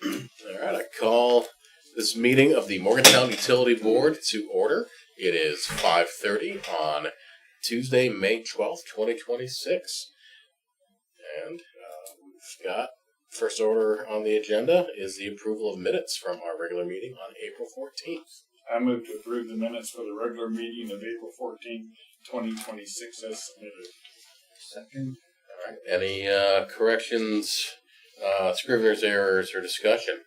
All right, I call this meeting of the Morgantown Utility Board to order. It is 5:30 on Tuesday, May 12th, 2026. And we've got first order on the agenda is the approval of minutes from our regular meeting on April 14th. I move to approve the minutes for the regular meeting of April 14th, 2026 as submitted. Second. All right, any corrections, scrivener's errors, or discussion?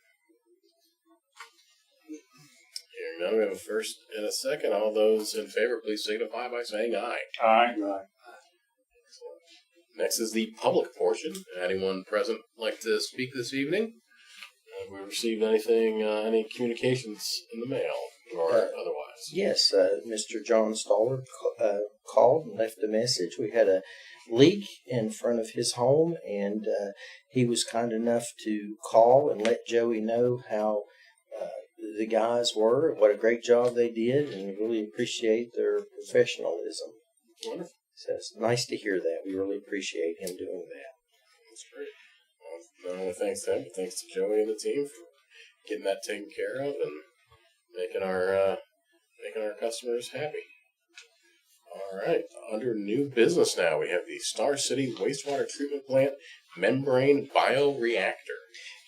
Hearing none, we have a first and a second. All those in favor, please signify by saying aye. Aye. Next is the public portion. Anyone present like to speak this evening? Have we received anything, any communications in the mail or otherwise? Yes, Mr. John Stoller called and left a message. We had a leak in front of his home, and he was kind enough to call and let Joey know how the guys were, what a great job they did, and really appreciate their professionalism. Wonderful. So it's nice to hear that. We really appreciate him doing that. That's great. Well, not only thanks to him, but thanks to Joey and the team for getting that taken care of and making our customers happy. All right. Under new business now, we have the Star City Wastewater Treatment Plant Membrane Bioreactor.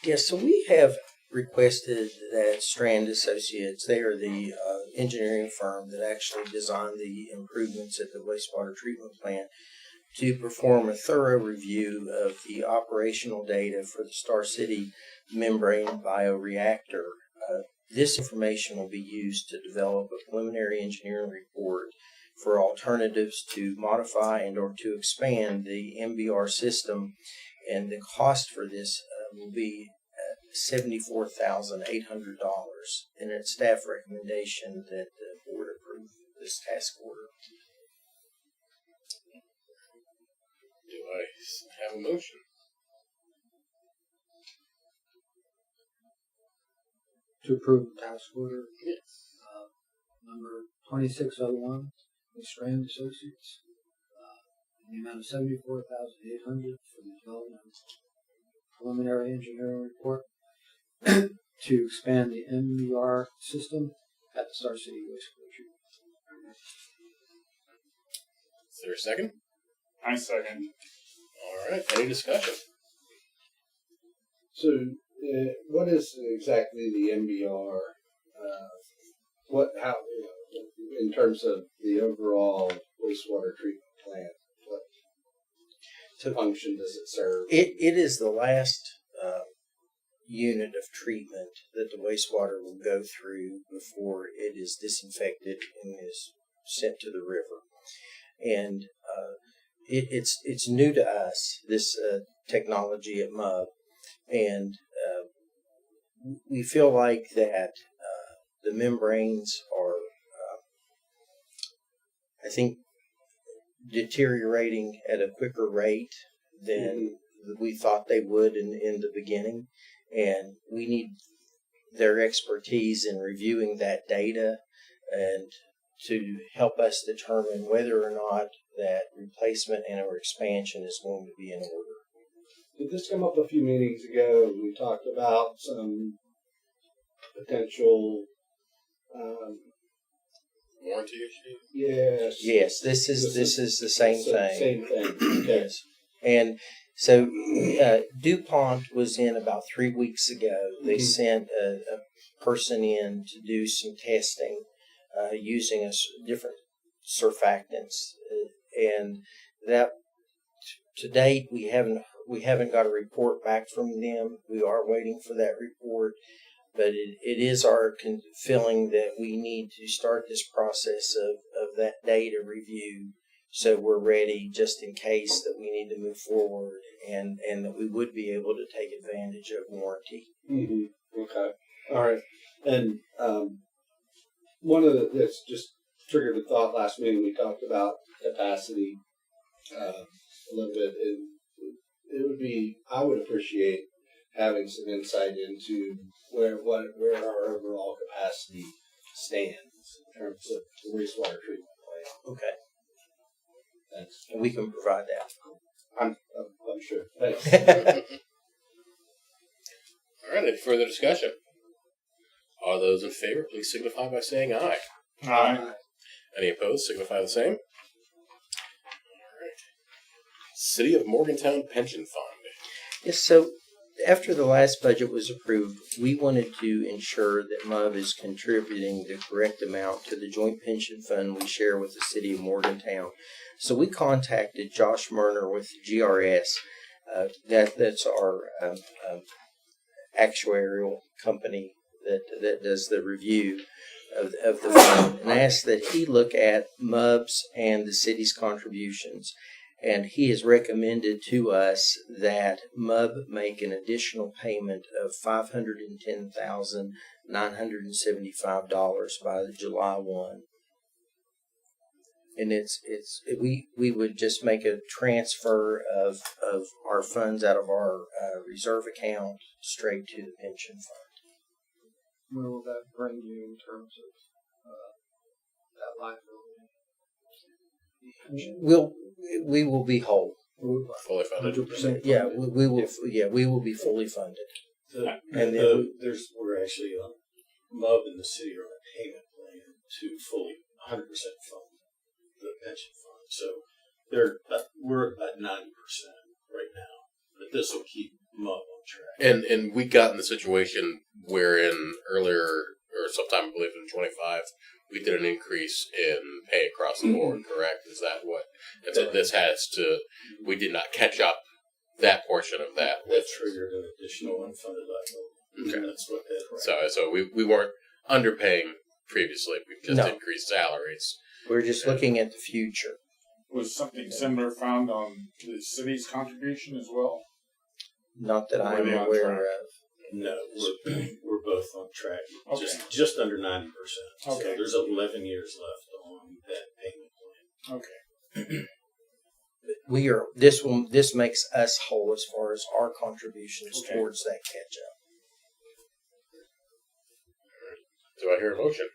Yes, so we have requested that Strand Associates, they are the engineering firm that actually designed the improvements at the wastewater treatment plant, to perform a thorough review of the operational data for the Star City membrane bioreactor. This information will be used to develop a preliminary engineering report for alternatives to modify and or to expand the MBR system, and the cost for this will be $74,800, and it's staff recommendation that the board approve this task order. Do I have a motion? To approve the task order Yes. number 2601 with Strand Associates in the amount of $74,800 for the development of preliminary engineering report to expand the MBR system at the Star City Wastewater Treatment. Is there a second? I second. All right. Any discussion? So, what is exactly the MBR? How, in terms of the overall wastewater treatment plant, what function does it serve? It is the last unit of treatment that the wastewater will go through before it is disinfected and is sent to the river. And it's new to us, this technology at MUB, and we feel like that the membranes are, I think, deteriorating at a quicker rate than we thought they would in the beginning, and we need their expertise in reviewing that data and to help us determine whether or not that replacement and or expansion is going to be in order. Did this come up a few meetings ago? We talked about some potential Warranty issue? Yes, this is the same thing. Same thing. Okay. Yes. And so DuPont was in about 3 weeks ago. They sent a person in to do some testing using different surfactants, and that to date we haven't got a report back from them. We are waiting for that report, but it is our feeling that we need to start this process of that data review, so we're ready just in case that we need to move forward, and that we would be able to take advantage of warranty. Mm-hmm. Okay. All right. And one of that's just triggered a thought. Last meeting we talked about capacity a little bit. I would appreciate having some insight into where our overall capacity stands in terms of the wastewater treatment plant. Okay. Thanks. And we can provide that. I'm sure. Thanks. All right, any further discussion? All those in favor, please signify by saying aye. Aye. Any opposed, signify the same. All right. City of Morgantown Pension Fund. Yes, so after the last budget was approved, we wanted to ensure that MUB is contributing the correct amount to the joint pension fund we share with the city of Morgantown. So we contacted Josh Murner with GRS. That's our actuarial company that does the review of the fund, and asked that he look at MUB's and the city's contributions. And he has recommended to us that MUB make an additional payment of $510,975 by July 1. And we would just make a transfer of our funds out of our reserve account straight to the pension fund. Where will that bring you in terms of that liability? We will be whole. Fully funded. 100%. Yeah, we will. Yeah, we will be fully funded. And And then we're actually on MUB and the city are on a payment plan to fully 100% fund the pension fund. So we're at 90% right now, but this will keep MUB on track. And we got in the situation wherein earlier, or sometime I believe in 25, we did an increase in pay across the board, correct? Is that what? And so this has to, we did not catch up that portion of that. That triggered an additional unfunded liability. Okay. That's what that. So we weren't underpaying previously. We just increased salaries. We're just looking at the future. Was something similar found on the city's contribution as well? Not that Were I'm they on aware track? of. No, we're both on track. Okay. Just under 90%. Okay. So there's 11 years left on that payment plan. Okay. We are. This makes us whole as far as our contributions Okay. towards that catch up. Do I hear a motion?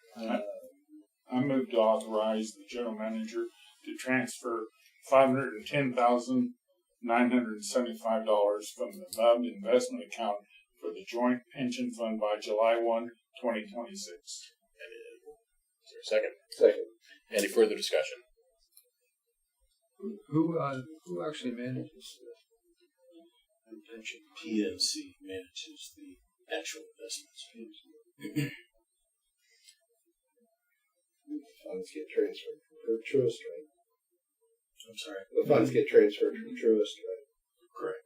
I move to authorize the general manager to transfer $510,975 from the MUB investment account for the joint pension fund by July 1, 2026. Is there a second? Second. Any further discussion? Who actually manages the pension? PNC manages the actual investments. Funds get transferred from Truist, right? I'm sorry. The funds get transferred from Truist, right? Correct.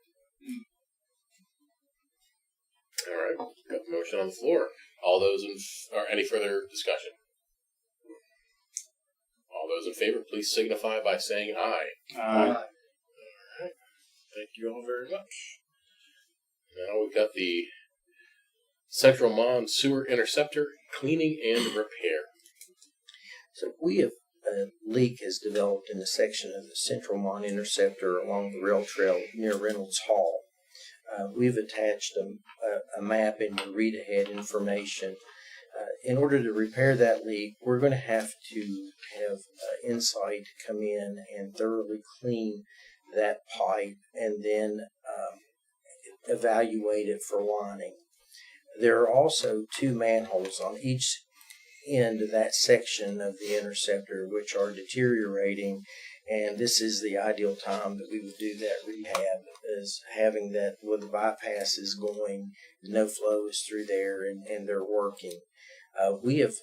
All right. Got the motion on the floor. All those or any further discussion? All those in favor, please signify by saying aye. Thank you all very much. Now we've got the Central Mon Sewer Interceptor cleaning and repair. So a leak has developed in a section of the Central Mon Interceptor along the rail trail near Reynolds Hall. We've attached a map in your read ahead information. In order to repair that leak, we're going to have Insight come in and thoroughly clean that pipe and then evaluate it for lining. There are also 2 manholes on each end of that section of the interceptor which are deteriorating, and this is the ideal time that we would do that rehab, is having that where the bypass is going, no flow is through there, and they're working. We have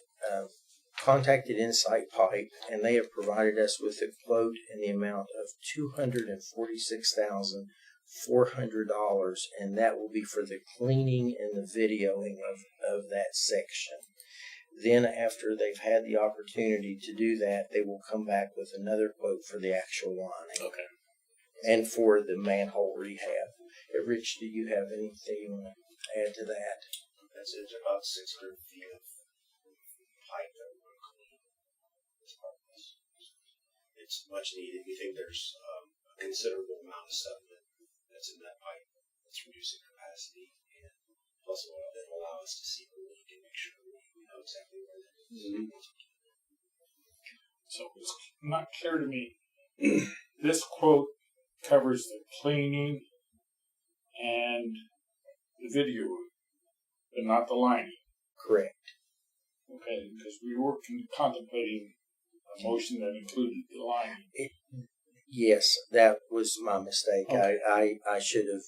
contacted Insight Pipe, and they have provided us with a quote in the amount of $246,400, and that will be for the cleaning and the videoing of that section. Then after they've had the opportunity to do that, they will come back with another quote for the actual lining. Okay. And for the manhole rehab. Rich, do you have anything you want to add to that? That's it. About 600 feet of pipe that we're going to clean as part of this. It's much needed. We think there's a considerable amount of sediment that's in that pipe that's reducing capacity, and plus it'll allow us to see the leak and make sure we know exactly where that is. Mm-hmm. So it's not clear to me. This quote covers the cleaning and the video but not the lining. Correct. Okay, because we were contemplating a motion that included the lining. Yes, that was my mistake. Okay. I should have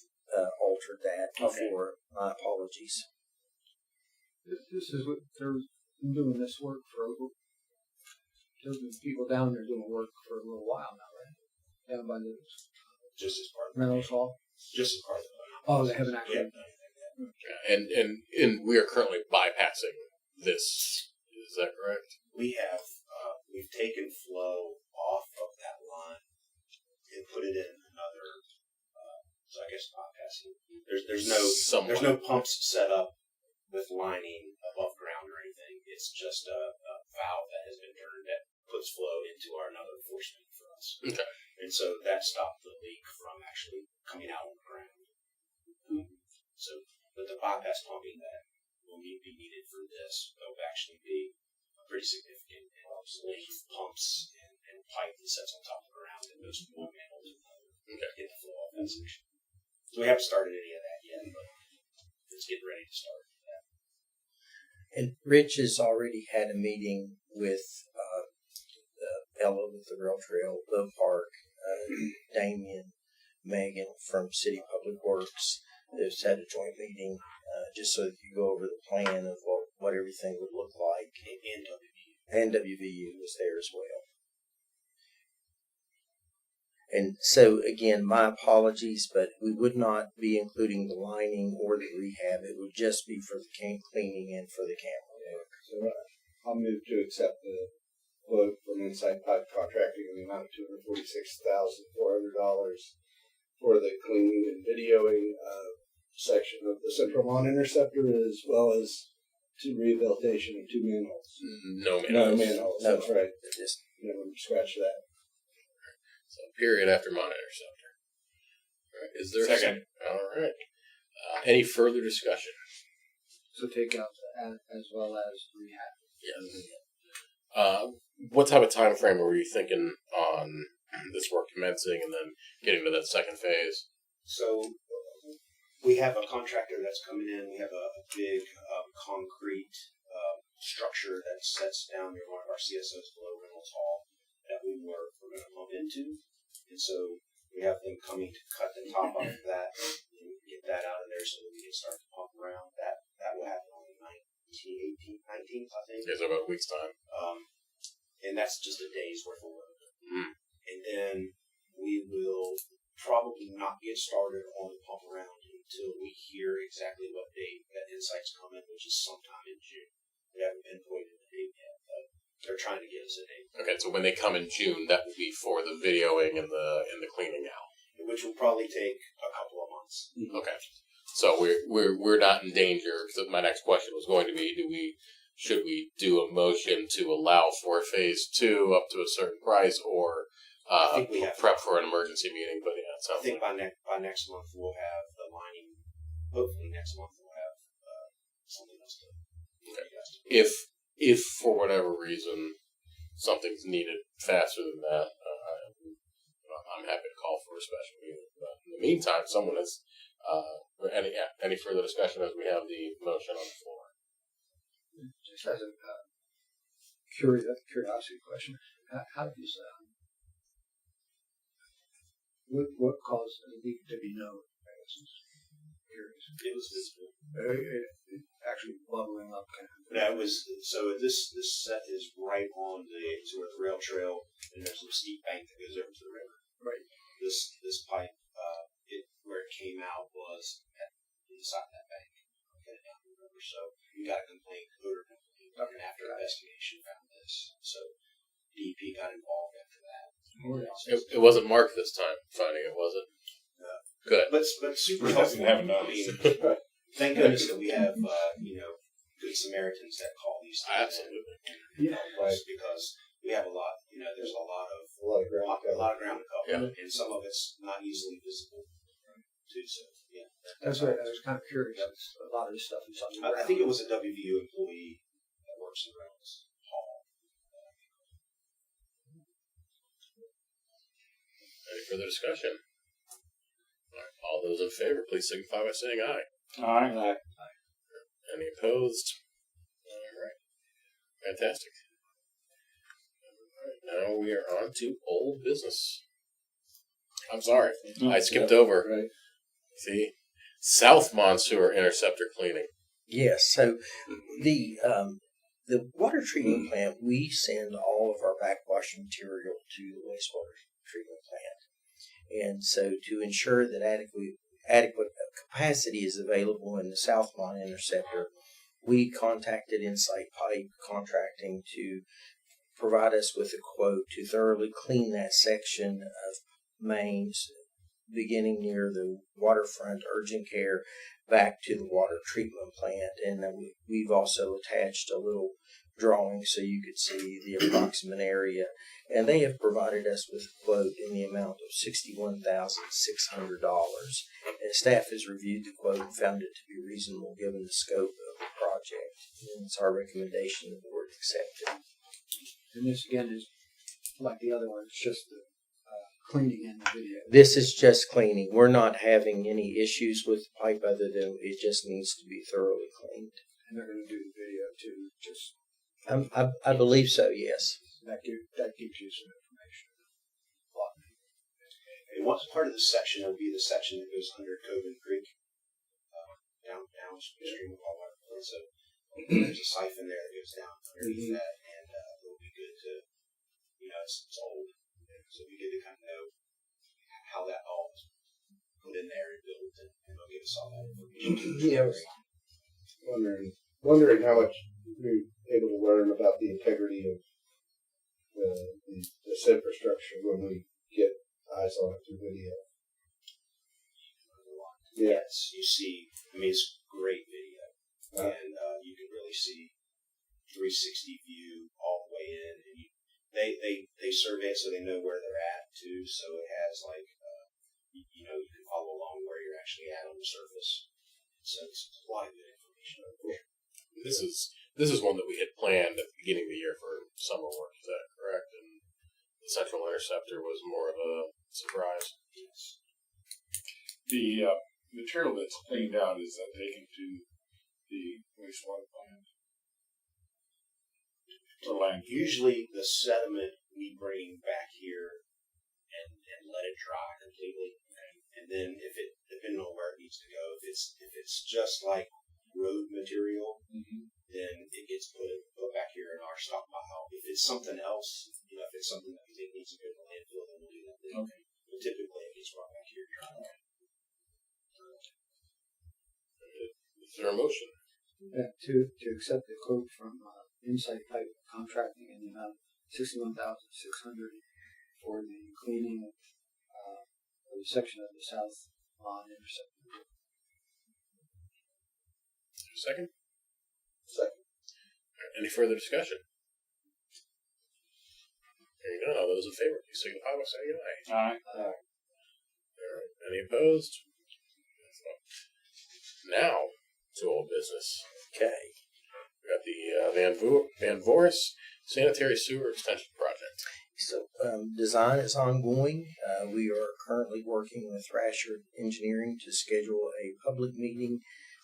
altered that Okay. before. My apologies. This is what they're doing this work for. There's been people down there doing work for a little while now, right? Down by the Just as part of Reynolds Hall. just as part of the Oh, they haven't actually. And we are currently bypassing this. Is that correct? we have we've taken flow off of that line and put it in another. So I guess bypassing. There's no pumps set up with lining above ground or anything. It's just a valve that has been turned that puts flow into another force main for us. Okay. And so that stopped the leak from actually coming out on the ground. So, but the bypass pumping that will be needed for this will actually be pretty significant. It length pumps and pipe that sits on top of the ground and goes through the manholes and get the flow off that section. So we haven't started any of that yet, but it's getting ready to start. And Rich has already had a meeting with Ella with the rail trail, the park, Damien, Megan from City Public Works. They've had a joint meeting just so that you go over the plan of what everything would look like. And WVU was there as well. And so, again, my apologies, but we would not be including the lining or the rehab. It would just be for the cleaning and for the camera work. So I'll move to accept the quote from Inside Pipe Contracting in the amount of $246,400 for the cleaning and videoing section of the Central Lawn Interceptor, as well as rehabilitation of 2 manholes. No manholes. No manholes, No. that's right. Just Never scratch that. So period after mon interceptor. All right. Is there Second. All right. Any further discussion? So take out the as well as rehab. Yes. What type of time frame were you thinking on this work commencing and then getting to that second phase? So we have a contractor that's coming in. We have a big concrete structure that sets down near one of our CSOs below Reynolds Hall that we're going to pump into. And so we have them coming to cut the top off of that and get that out of there so that we can start to pump around. That will happen on the 19th, I think. Is it about a week's time? And that's just a day's worth of work. Mm. And then we will probably not get started on the pump around until we hear exactly what date that Insight's coming, which is sometime in June. We haven't pinpointed a date yet, but they're trying to get us a date. Okay, so when they come in June, that will be for the videoing and the cleaning out. Which will probably take a couple of months. Okay, so we're not in danger. So my next question was going to be: should we do a motion to allow for phase 2 up to a certain price, or I think we have prep for an emergency meeting? But yeah, it I sounds think like by next month we'll have the lining. Hopefully next month we'll have something else to. if for whatever reason something's needed faster than that, I'm happy to call for a special meeting. But in the meantime, someone has any further discussion as we have the motion on the floor. Just as a curiosity question, how does what caused the leak to be known? I guess is curious. It was visible. It actually bubbling up kind of. That was so. This set is right on the rail trail, and there's some steep bank that goes over to the river. Right. This pipe, where it came out was at the side of that bank, headed down the river. So we got a complaint, odor complaint, and after investigation found this. So DEP got involved after that. It wasn't Mark this time finding it, was it? No. Good. But super He doesn't helpful. have I enough. mean, thank goodness that we have good Samaritans that call these things. Absolutely. And help us because we have a lot. There's a lot of A lot of ground to cover. ground to cover, and some of it's not easily visible too. So yeah, That's right. I was kind of curious. A lot of this stuff is on the ground. I think it was a WVU employee that works in Reynolds Hall. Any further discussion? All right, all those in favor, please signify by saying aye. Aye. Any opposed? All right. Fantastic. All right, now we are on to old business. I'm sorry, I skipped over. Right. See, South Monsoor Interceptor cleaning. Yes. So the water treatment plant, we send all of our backwash material to the wastewater treatment plant, and so to ensure that adequate capacity is available in the Southmont Interceptor, we contacted Insight Pipe Contracting to provide us with a quote to thoroughly clean that section of mains beginning near the waterfront urgent care back to the water treatment plant. And we've also attached a little drawing so you could see the approximate area. And they have provided us with a quote in the amount of $61,600. And staff has reviewed the quote and found it to be reasonable given the scope of the project. And it's our recommendation the board accept it. And this again is like the other one, it's just the cleaning in the video. This is just cleaning. We're not having any issues with the pipe other than it just needs to be thoroughly cleaned. And they're going to do the video too. Just I believe so, yes. that gives you some information. And what's part of the section? It'll be the section that goes under Coven Creek, downstream of all our plants. So there's a siphon there that goes down underneath that, and it'll be good to, it's old, so it'll be good to kind of know how that all was put in there and built, and it'll give us all that information. Yeah, I was wondering how much we're able to learn about the integrity of this infrastructure when we get eyes on it through video. Yeah. Yes, you see, it's great video, and you can really see 360 view all the way in, and they survey it so they know where they're at too, so it has like, you can follow along where you're actually at on the surface, so it's a lot of good information. This is one that we had planned at the beginning of the year for summer work. Is that correct? And the Central Interceptor was more of a surprise. Yes. The material that's cleaned out, is that taken to the wastewater plant? To landfill? Usually the sediment we bring back here and let it dry completely, and then depending on where it needs to go, if it's just like road material, then it gets put back here in our stockpile. If it's something else, if it's something that we think needs to go to the landfill, then we'll do that. Okay. But typically it gets brought back here dry. Is there a motion? To accept the quote from Insight Pipe Contracting in the amount of $61,600 for the cleaning of the section of the South Lawn Interceptor. Second? Second. Any further discussion? There you go. All those in favor, please signify by saying aye. Aye. All right. Any opposed? Now to old business. Okay. We got the Van Voris Sanitary Sewer Extension Project. So design is ongoing. We are currently working with Thrasher Engineering to schedule a public meeting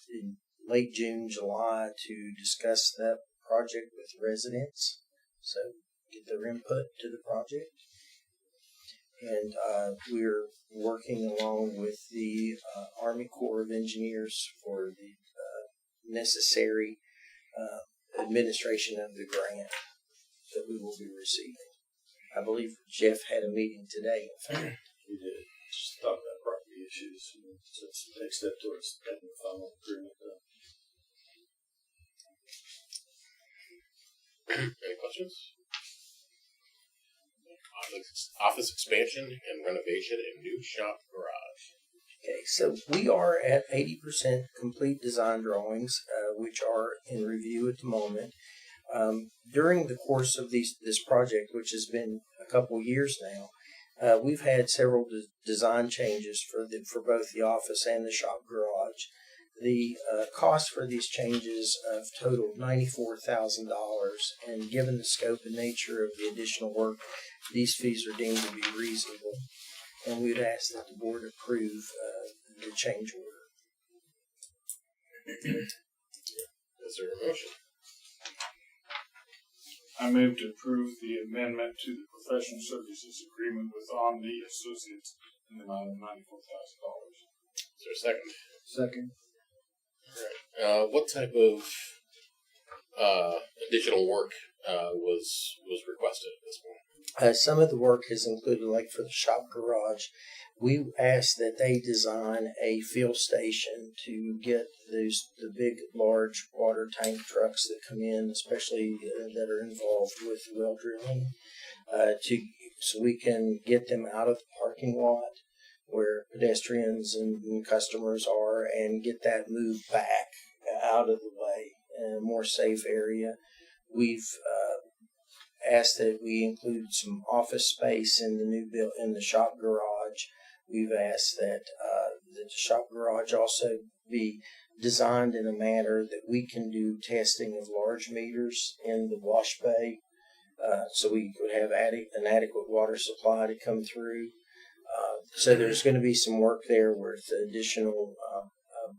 in late June, July to discuss that project with residents. So get their input to the project. And we're working along with the Army Corps of Engineers for the necessary administration of the grant that we will be receiving. I believe Jeff had a meeting today. In fact. We did. Just talk about property issues. So it's the next step towards getting the final agreement done. Any questions? Office expansion and renovation and new shop garage. Okay, so we are at 80% complete design drawings, which are in review at the moment. During the course of this project, which has been a couple years now, we've had several design changes for both the office and the shop garage. The cost for these changes have totaled $94,000, and given the scope and nature of the additional work, these fees are deemed to be reasonable, and we'd ask that the board approve the change order. Is there a motion? I move to approve the amendment to the professional services agreement with Omni Associates in the amount of $94,000. Is there a second? Second. All right. What type of additional work was requested at this point? Some of the work is included, like for the shop garage. We asked that they design a fill station to get the big, large water tank trucks that come in, especially that are involved with well drilling, so we can get them out of the parking lot where pedestrians and customers are, and get that moved back out of the way in a more safe area. We've asked that we include some office space in the shop garage. We've asked that the shop garage also be designed in a manner that we can do testing of large meters in the wash bay, so we would have an adequate water supply to come through. So there's going to be some work there with additional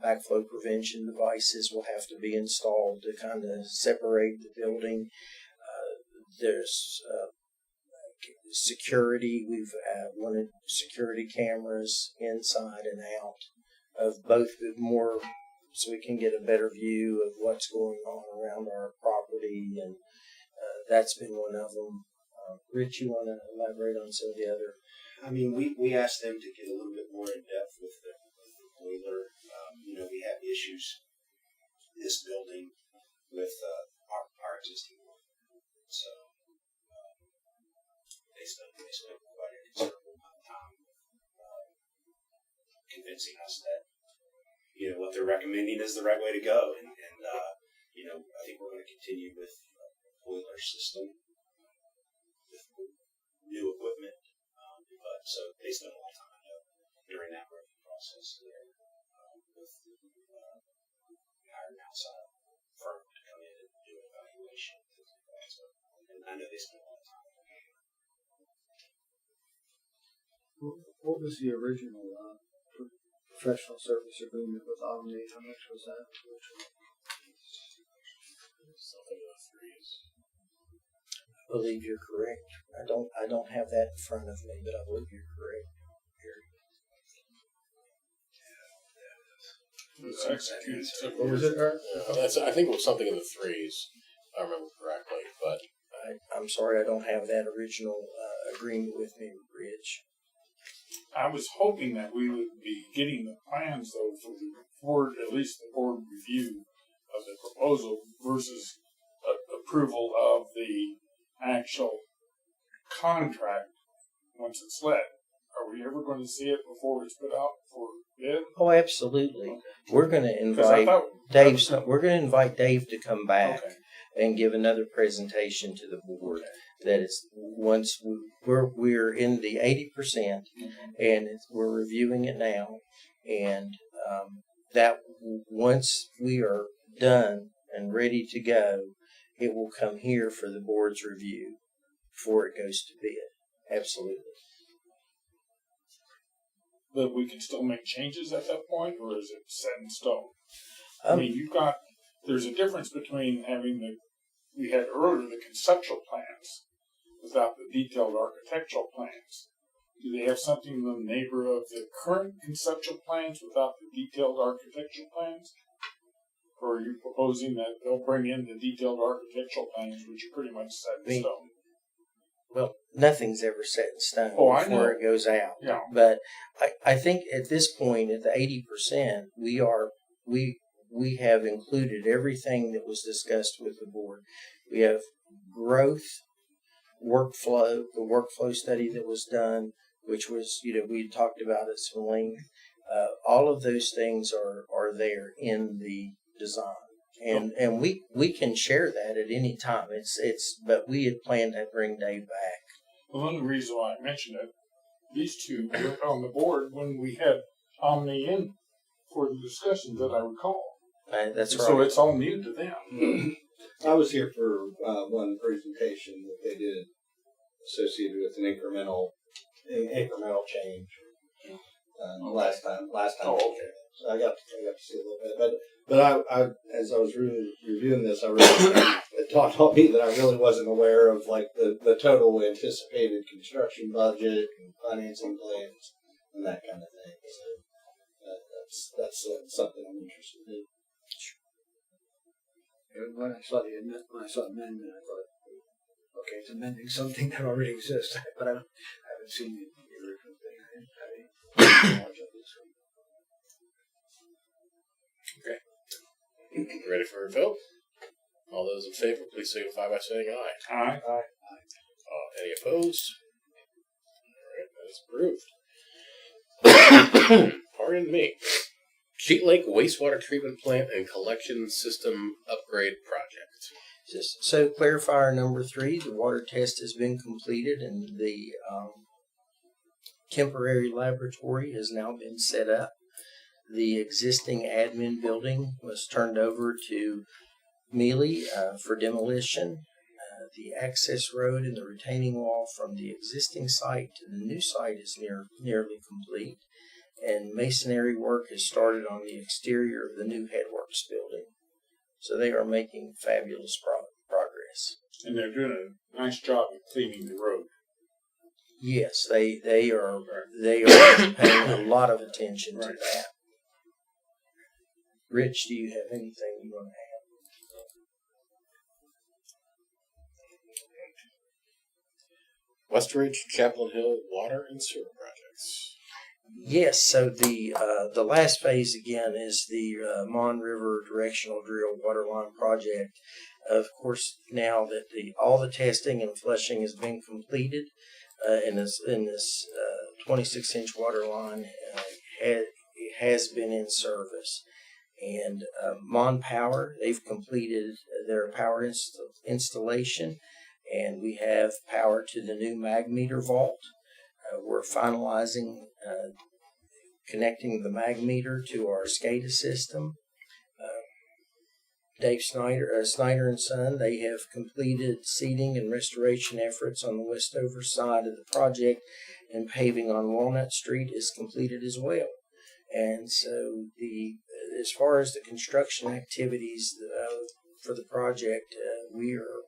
backflow prevention devices will have to be installed to kind of separate the building. There's security. We've wanted security cameras inside and out of both, more so we can get a better view of what's going on around our property, and that's been one of them. Rich, you want to elaborate on some of the other? I mean, we asked them to get a little bit more in depth with the boiler. We have issues in this building with our existing one. So they spent quite a considerable amount of time convincing us that what they're recommending is the right way to go, and I think we're going to continue with the boiler system with new equipment. But so they spent a lot of time during that review process there with hiring an outside firm to come in and do an evaluation. So, and I know they spent a lot of time. What was the original professional service agreement with Omni? How much was that? Something in the threes. I believe you're correct. I don't have that in front of me, but I believe you're correct. It was executed What was it, Art? I think it was something in the threes, if I remember correctly. But I'm sorry, I don't have that original agreement with me, Rich. I was hoping that we would be getting the plans, though, for the board, at least the board review of the proposal versus approval of the actual contract once it's let. Are we ever going to see it before it's put out for bid? Oh, absolutely. We're going to 'Cause I invite thought Dave. We're going to invite Dave to come back Okay. and give another presentation to the board. That it's once we're in the 80%, and we're reviewing it now, and that once we are done and ready to go, it will come here for the board's review before it goes to bid. Absolutely. But we can still make changes at that point, or is it set in stone? I Um, mean, there's a difference between having we had earlier the conceptual plans without the detailed architectural plans. Do they have something in the neighbor of the current conceptual plans without the detailed architectural plans? Or are you proposing that they'll bring in the detailed architectural plans, which are pretty much set in stone? Well, nothing's ever set in stone Oh, I before know. it goes out. Yeah. But I think at this point, at the 80%, we have included everything that was discussed with the board. We have growth, workflow, the workflow study that was done, which was, we talked about at some length. All of those things are there in the design. And we can share that at any time. But we had planned to bring Dave back. Well, one of the reasons why I mentioned it, these two were on the board when we had Omni in for the discussions that I recall. That's right. So it's all new to them. I was here for one presentation that they did associated with an incremental change. Last time. Oh, okay. So I got to see a little bit, but I as I was reviewing this, I really it taught me that I really wasn't aware of like the total anticipated construction budget and financing plans and that kind of thing. So that's something I'm interested in. When I saw the amendment, I thought, okay, it's amending something that already exists, but I haven't seen the original thing. I didn't have any knowledge of this one. Ready for a vote? All those in favor, please signify by saying aye. Aye. Any opposed? All right, that is approved. Pardon me. Sheet Lake Wastewater Treatment Plant and Collection System Upgrade Project. So clarifier number 3, the water test has been completed and the temporary laboratory has now been set up. The existing admin building was turned over to Mealy for demolition. The access road and the retaining wall from the existing site to the new site is nearly complete. And masonry work has started on the exterior of the new Headworks building. So they are making fabulous progress. And they're doing a nice job of cleaning the road. Yes, they are paying a lot of attention to that. Rich, do you have anything you want to add? Westridge, Chaplain Hill Water and Sewer Projects. Yes, so the last phase again is the Mon River Directional Drill Waterline Project. Of course, now that all the testing and flushing has been completed, and this 26-inch water line has been in service. And Mon Power, they've completed their power installation, and we have power to the new mag meter vault. We're finalizing connecting the mag meter to our SCADA system. Dave Snyder and Son, they have completed seeding and restoration efforts on the Westover side of the project, and paving on Walnut Street is completed as well. And so as far as the construction activities for the project, we are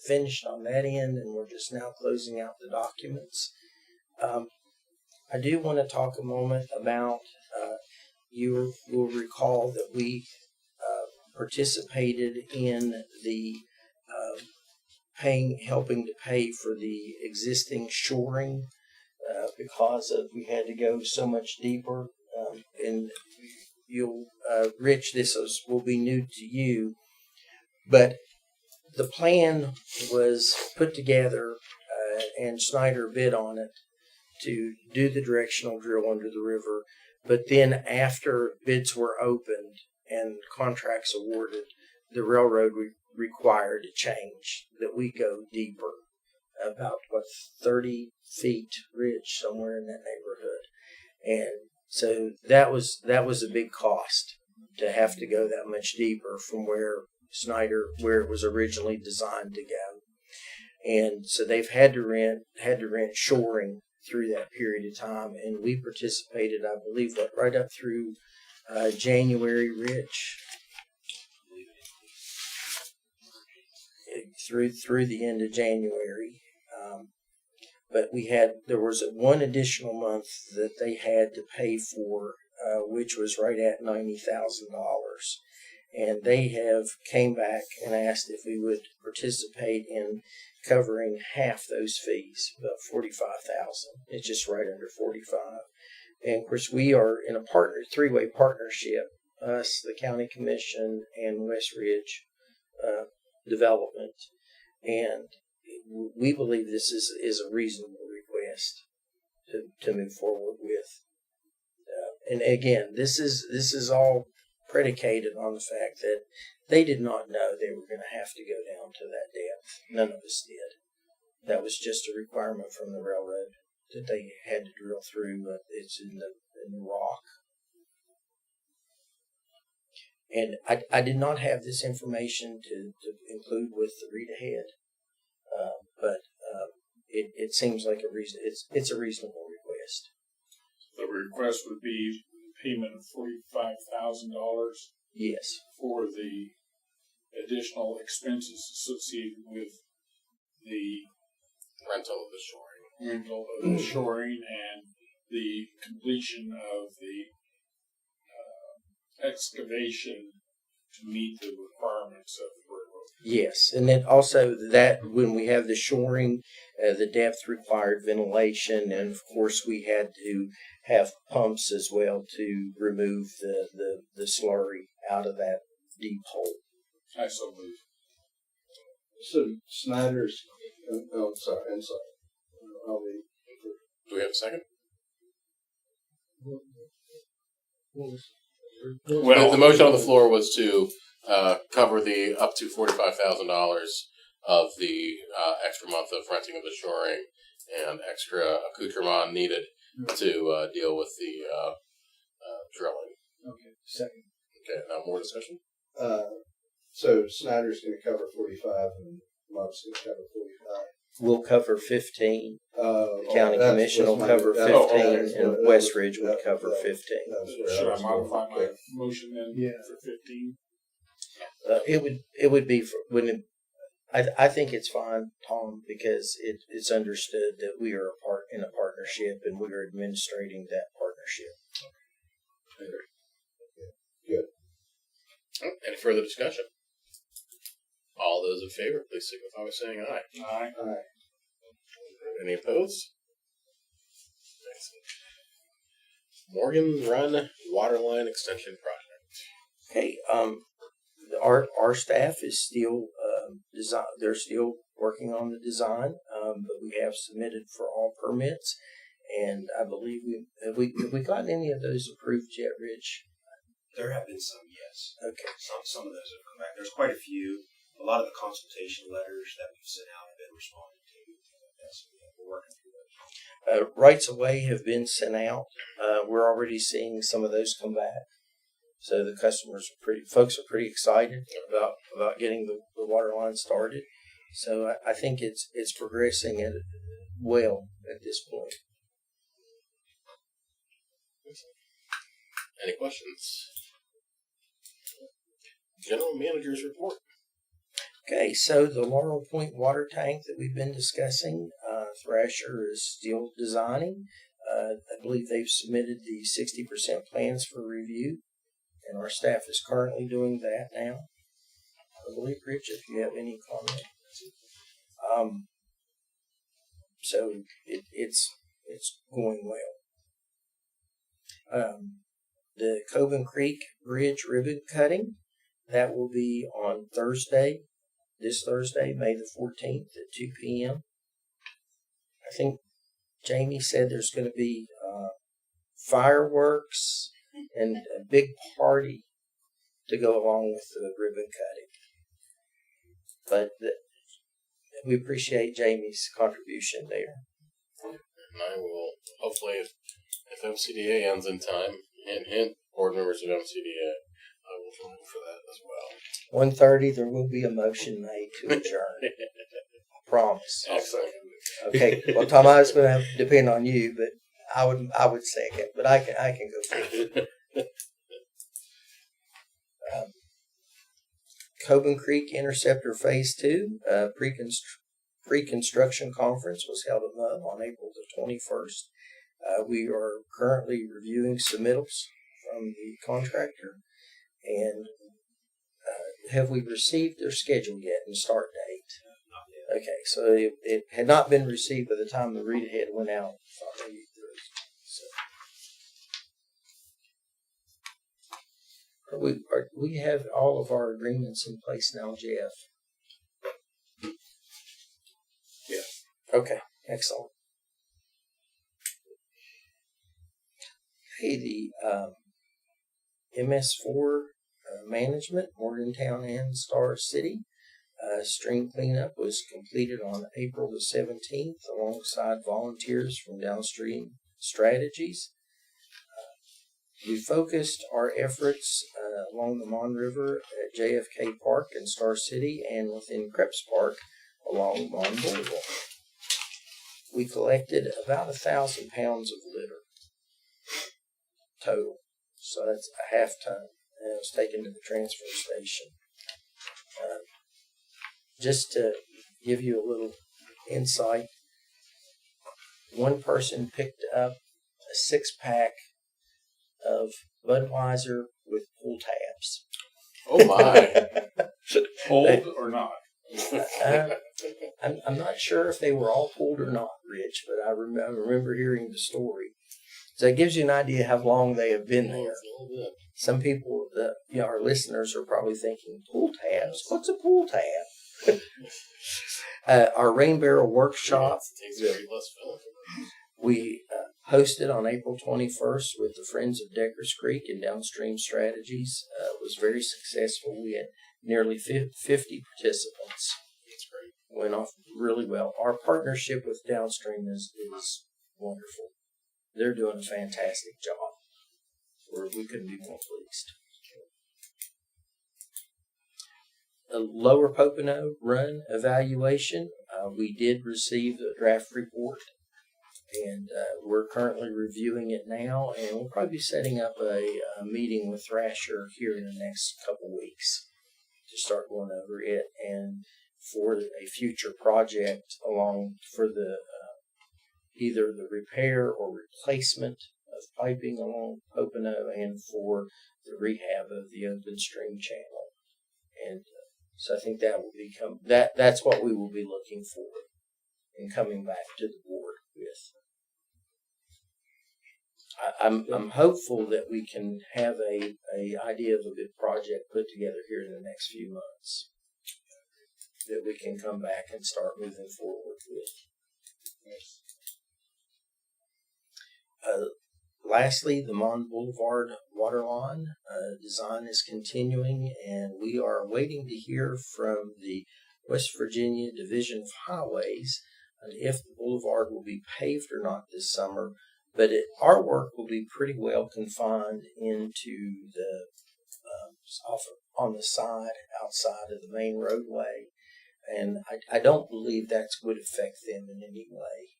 finished on that end, and we're just now closing out the documents. I do want to talk a moment about, you will recall that we participated in the helping to pay for the existing shoring because we had to go so much deeper. And Rich, this will be new to you, but the plan was put together and Snyder bid on it to do the directional drill under the river. But then after bids were opened and contracts awarded, the railroad required a change that we go deeper, about 30 feet, Rich, somewhere in that neighborhood. And so that was a big cost to have to go that much deeper from where it was originally designed to go. And so they've had to rent shoring through that period of time, and we participated, I believe, right up through January, Rich, through the end of January. But there was one additional month that they had to pay for, which was right at $90,000. And they have came back and asked if we would participate in covering half those fees, about $45,000. It's just right under 45. And of course, we are in a three-way partnership, us, the county commission, and Westridge Development. And we believe this is a reasonable request to move forward with. And again, this is all predicated on the fact that they did not know they were going to have to go down to that depth. None of us did. That was just a requirement from the railroad that they had to drill through. It's in the rock. And I did not have this information to include with the read ahead, but it seems like it's a reasonable request. The request would be payment of $45,000 Yes. for the additional expenses associated with the Rental of the shoring. rental of the shoring and the completion of the excavation to meet the requirements of the railroad. Yes, and then also that when we have the shoring, the depth required ventilation, and of course we had to have pumps as well to remove the slurry out of that deep hole. I so move. So Snyder's. Oh, I'm sorry. I'll be. Do we have a second? Well, the motion on the floor was to cover the up to $45,000 of the extra month of renting of the shoring and extra accoutrement needed to deal with the drilling. Okay, second. Okay, now more discussion. So Snyder's going to cover 45, and Love's going to cover 45. We'll cover 15. The county commission will cover 15, and Westridge would cover 15. should I modify my motion then Yeah. for 15? It would be for when I think it's fine, Tom, because it's understood that we are in a partnership and we are administrating that partnership. Good. Any further discussion? All those in favor, please signify by saying aye. Aye. All right. Any opposed? Excellent. Morgan Run Waterline Extension Project. Okay, our staff is still design. They're still working on the design, but we have submitted for all permits, and I believe have we gotten any of those approved yet, Rich? There have been some, yes. Okay. Some of those have come back. There's quite a few. A lot of the consultation letters that we've sent out have been responded to. So we're working through those. Rights of way have been sent out. We're already seeing some of those come back. So the folks are pretty excited about getting the water line started. So I think it's progressing well at this point. Any questions? General Manager's report. Okay, so the Laurel Point water tank that we've been discussing, Thrasher is still designing. I believe they've submitted the 60% plans for review, and our staff is currently doing that now. I believe, Rich, if you have any comment. So it's going well. The Coben Creek Bridge ribbon cutting, that will be on this Thursday, May the 14th at 2 p.m. I think Jamie said there's going to be fireworks and a big party to go along with the ribbon cutting. But we appreciate Jamie's contribution there. And I will, hopefully, if MCDA ends in time, hint, board members of MCDA, I will join for that as well. 1:30, there will be a motion made to adjourn. Promise. Excellent. Okay. Well, Tom, I was going to have to depend on you, but I would second. But I can go first. Coben Creek Interceptor Phase 2 pre-construction conference was held at MUB on April the 21st. We are currently reviewing submittals from the contractor, and have we received their schedule yet and start date? Okay, so it had not been received by the time the read ahead went out. We have all of our agreements in place now, Jeff? Yeah. Okay, excellent. Hey, the MS4 management, Morgantown and Star City. Stream cleanup was completed on April the 17th alongside volunteers from Downstream Strategies. We focused our efforts along the Mon River at JFK Park in Star City and within Krebs Park along Mon Boulevard. We collected about 1,000 pounds of litter total. So that's a half ton, and it was taken to the transfer station. Just to give you a little insight, one person picked up a 6-pack of Budweiser with pull tabs. Oh my! Old or not? I'm not sure if they were all pulled or not, Rich, but I remember hearing the story. So it gives you an idea how long they have been there. Some people, our listeners, are probably thinking, pull tabs? What's a pull tab? Our Rain Barrel Workshop, we hosted on April 21st with the Friends of Deckers Creek and Downstream Strategies. Was very successful. We had nearly 50 participants. That's great. Went off really well. Our partnership with Downstream is wonderful. They're doing a fantastic job. We couldn't be more pleased. A Lower Pocono Run evaluation. We did receive a draft report, and we're currently reviewing it now, and we'll probably be setting up a meeting with Thrasher here in the next couple weeks to start going over it, and for a future project for the either the repair or replacement of piping along Pocono, and for the rehab of the open stream channel. And so I think that will become that's what we will be looking for and coming back to the board with. I'm hopeful that we can have a idea of a good project put together here in the next few months that we can come back and start moving forward with. Lastly, the Mon Boulevard Waterlawn design is continuing, and we are waiting to hear from the West Virginia Division of Highways on if the boulevard will be paved or not this summer. But our work will be pretty well confined into the on the side, outside of the main roadway, and I don't believe that would affect them in any way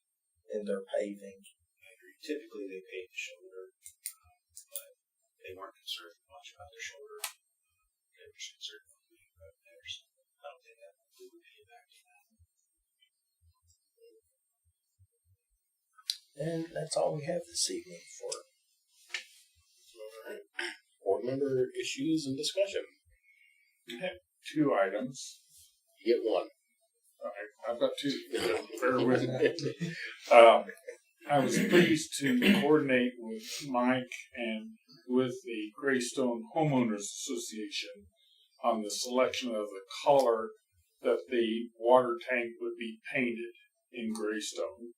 in their paving. Typically, they pave the shoulder, but they weren't concerned much about the shoulder. They were concerned about the road there, so I don't think that we would pay back to that. And that's all we have this evening for. All right. Board member issues and discussion. We have 2 items. You get one. I've got 2. Bear with me. I was pleased to coordinate with Mike and with the Greystone Homeowners Association on the selection of the color that the water tank would be painted in Greystone.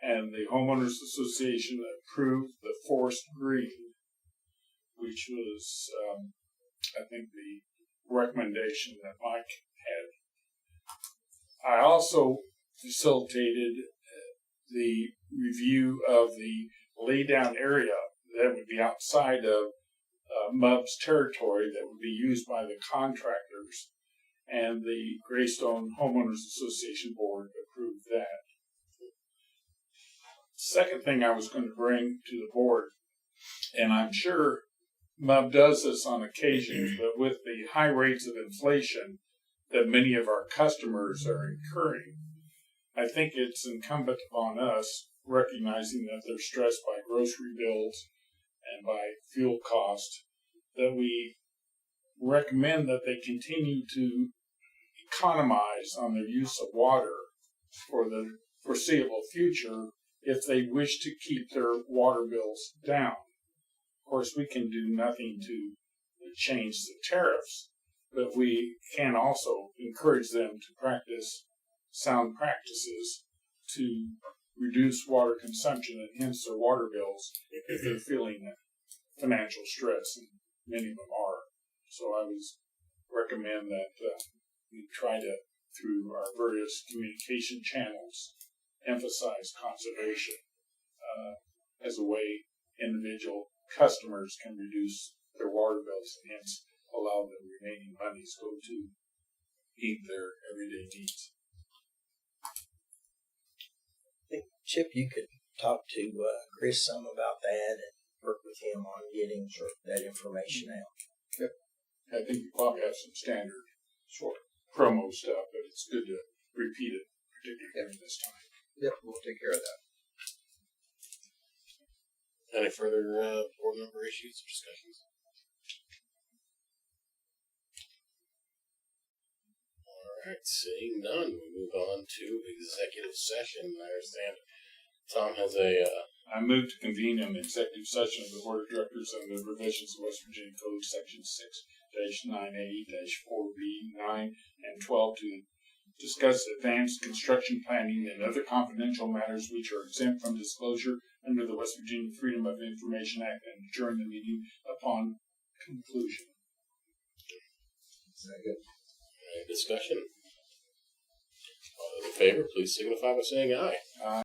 And the Homeowners Association approved the forest green, which was, I think, the recommendation that Mike had. I also facilitated the review of the laydown area that would be outside of MUB's territory that would be used by the contractors, and the Greystone Homeowners Association Board approved that. Second thing I was going to bring to the board, and I'm sure MUB does this on occasion, but with the high rates of inflation that many of our customers are incurring, I think it's incumbent upon us, recognizing that they're stressed by grocery bills and by fuel costs, that we recommend that they continue to economize on their use of water for the foreseeable future if they wish to keep their water bills down. Of course, we can do nothing to change the tariffs, but we can also encourage them to practice sound practices to reduce water consumption and hence their water bills if they're feeling financial stress, and many of them are. So I would recommend that we try to, through our various communication channels, emphasize conservation as a way individual customers can reduce their water bills and hence allow the remaining monies go to meet their everyday needs. I think, Chip, you could talk to Chris some about that, and work with him on getting that information out. I think you probably have some standard promo stuff, but it's good to repeat it, particularly during this time. Yep, we'll take care of that. Any further board member issues or discussions? All right, seeing none, we move on to executive session. I understand Tom has I move to convene an executive session of the Board of Directors under the provisions of West Virginia Code Section 6-9A-4B, 9, and 12 to discuss advanced construction planning and other confidential matters which are exempt from disclosure under the West Virginia Freedom of Information Act and adjourn the meeting upon conclusion. Second. any discussion. All those in favor, please signify by saying aye.